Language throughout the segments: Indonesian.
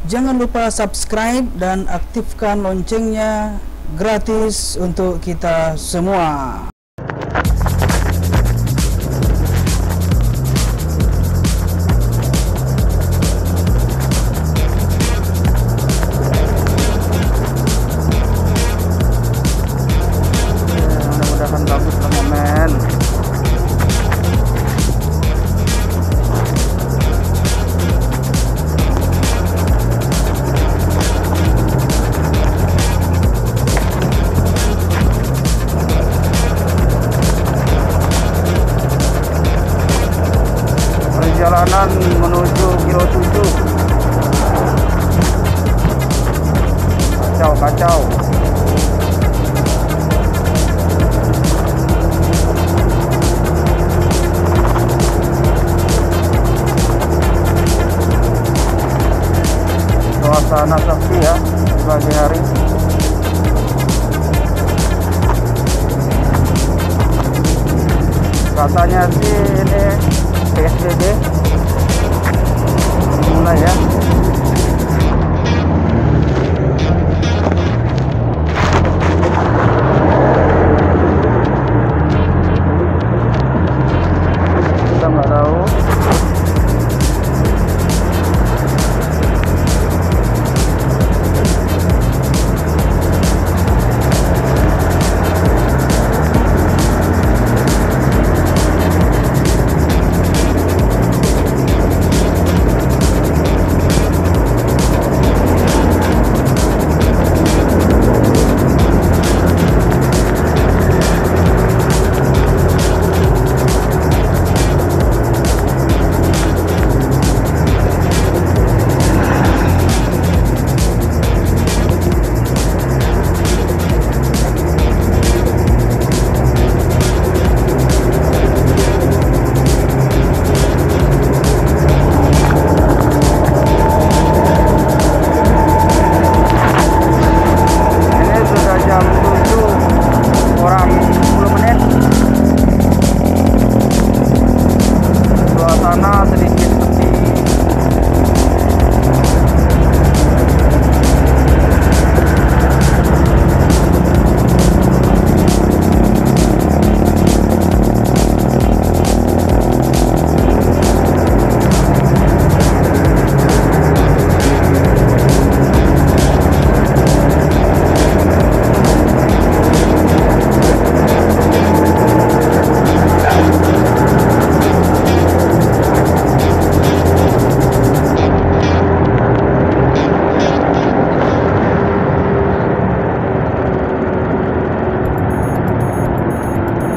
Jangan lupa subscribe dan aktifkan loncengnya, gratis untuk kita semua. Mudah-mudahan bagus teman-teman. Perjalanan menuju kilo 7. Kacau. Suasana sepi ya pagi hari. Katanya sih ini PSBB mulai ya. Kita nggak tahu.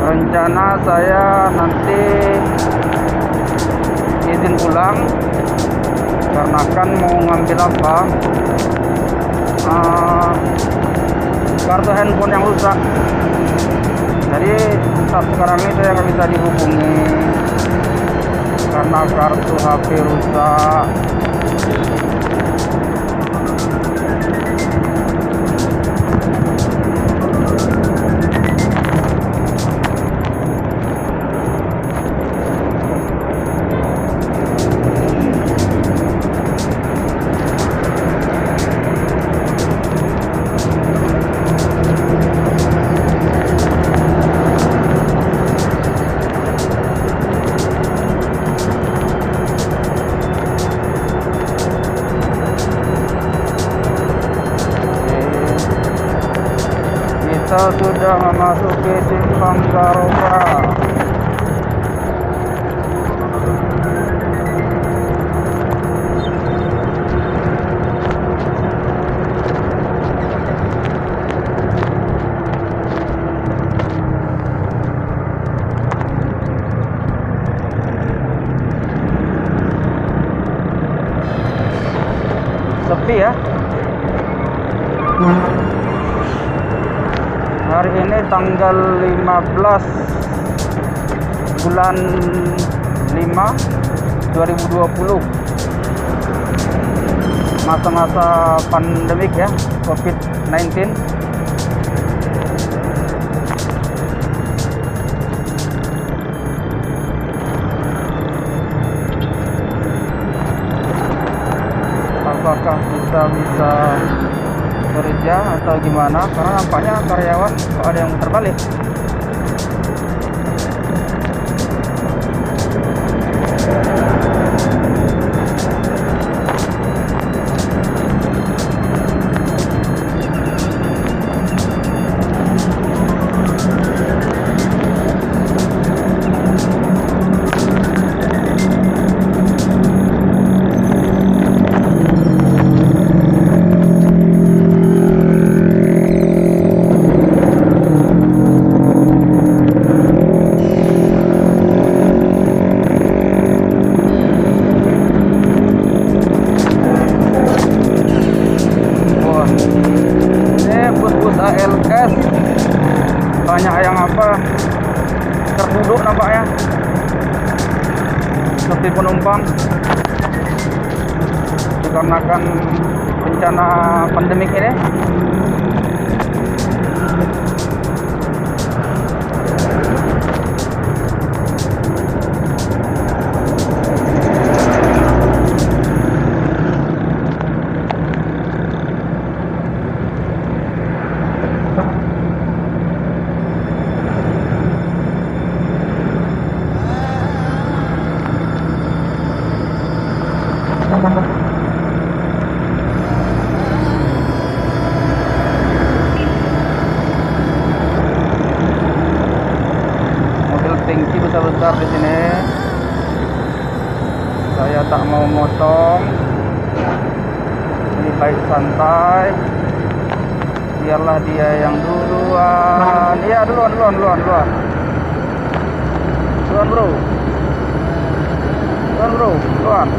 Rencana saya nanti izin pulang karena kan mau ngambil apa, kartu handphone yang rusak. Jadi saat sekarang ini saya nggak bisa dihubungi karena kartu HP rusak. Kita sudah memasuki simpang Garoba. Sepi ya. Hari ini tanggal 15 bulan 5 2020, masa-masa pandemik ya, COVID-19. Apakah kita bisa kerja atau gimana, karena nampaknya karyawan kok ada yang terbalik. Banyak yang terduduk nampaknya, seperti penumpang dikarenakan bencana pandemik ini. Mobil tangki besar-besar di sini. Saya tak mau motong. Lebih baik santai. Biarlah dia yang duluan. Iya, duluan. Duluan, bro. Duluan.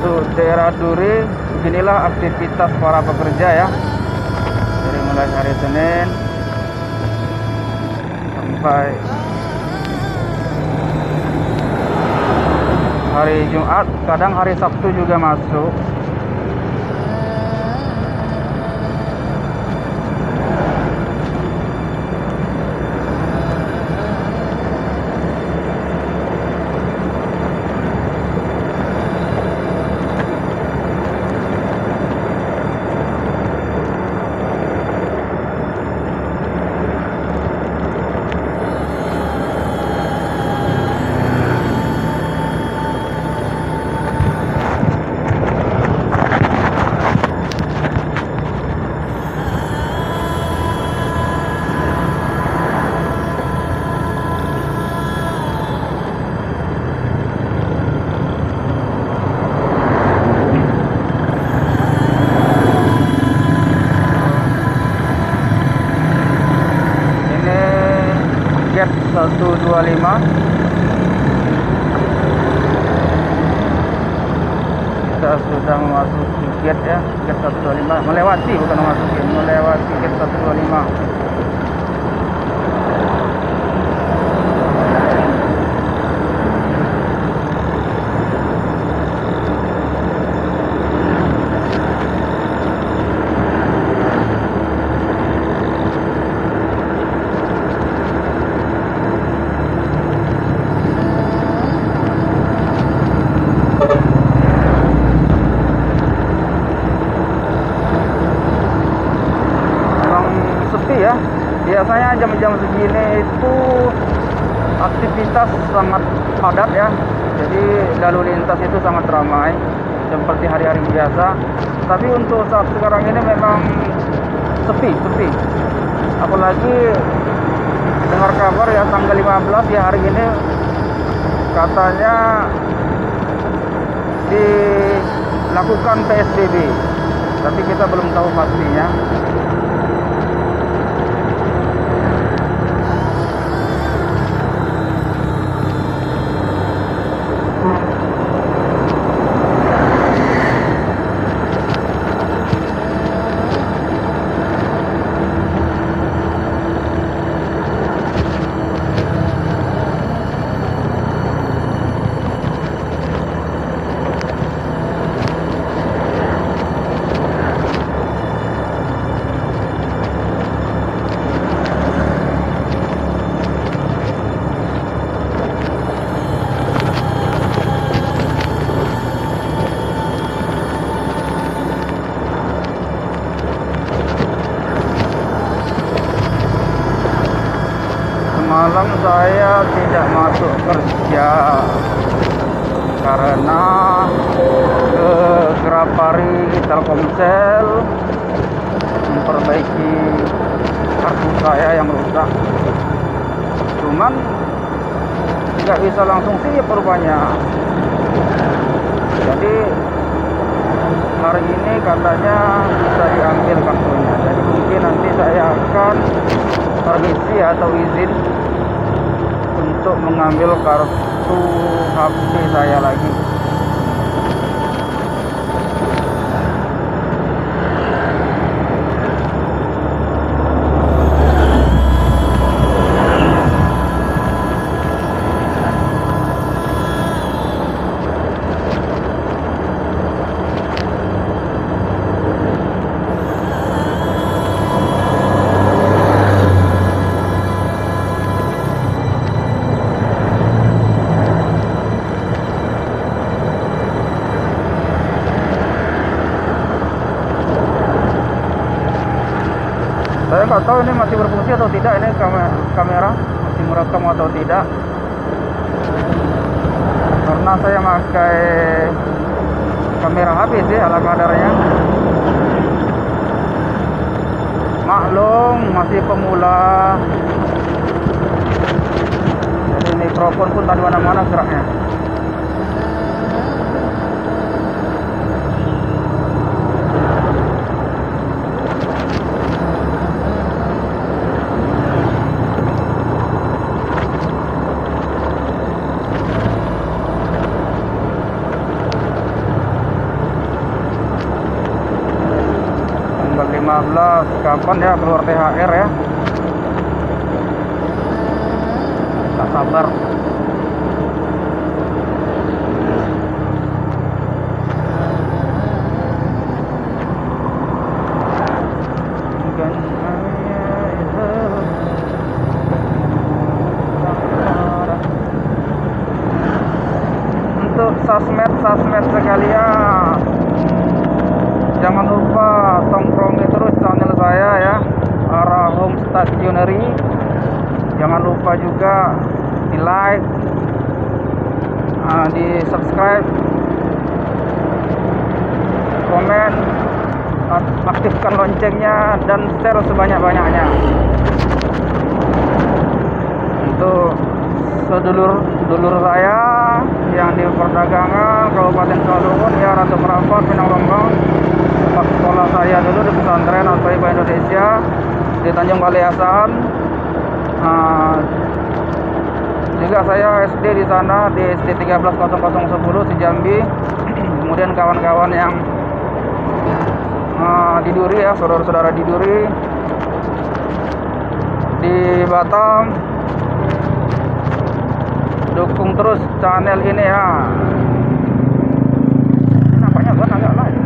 Untuk daerah Duri, beginilah aktivitas para pekerja ya, dari mulai hari Senin sampai hari Jumat, kadang hari Sabtu juga masuk. Gate 125. Kita sudah memasuki gate ya, gate 125. Melewati, bukan memasuki, melewati gate 125. Ya, biasanya jam-jam segini itu aktivitas sangat padat ya, jadi lalu lintas itu sangat ramai seperti hari-hari biasa. Tapi untuk saat sekarang ini memang sepi. Apalagi dengar kabar ya, tanggal 15 ya, hari ini katanya dilakukan PSBB, tapi kita belum tahu pastinya. malam saya tidak masuk kerja karena ke Grapari Telkomsel memperbaiki kartu saya yang rusak. Cuman tidak bisa langsung siap rupanya. Jadi hari ini katanya bisa diambil kartunya. Jadi mungkin nanti saya akan permisi atau izin untuk mengambil kartu HP saya lagi. Saya nggak tahu ini masih berfungsi atau tidak, ini kamera masih merekam atau tidak, karena saya pakai kamera HP sih ala kadarnya. Maklum masih pemula, jadi mikrofon pun tak di mana-mana geraknya. Kapan ya keluar THR ya? Tak sabar. Untuk sosmed sekalian, jangan lupa tongkrongi terus channel saya ya, arah home Stationery. Jangan lupa juga di like, di subscribe, komen, aktifkan loncengnya, dan share sebanyak-banyaknya. Untuk sedulur saya yang di perdagangan Kabupaten Salungun ya, Ratu Merapat, Pinang Rombong. Tempat sekolah saya dulu di pesantren Al-Faibah Indonesia di Tanjung Balai Asahan. Juga saya SD di sana, di SD 130010 Sejambi. Kemudian kawan-kawan yang di Duri ya, saudara-saudara di Duri, di Batam. Dukung terus channel ini ya. Nampaknya buat agak lain.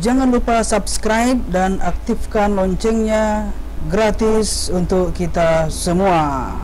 Jangan lupa subscribe dan aktifkan loncengnya, gratis untuk kita semua.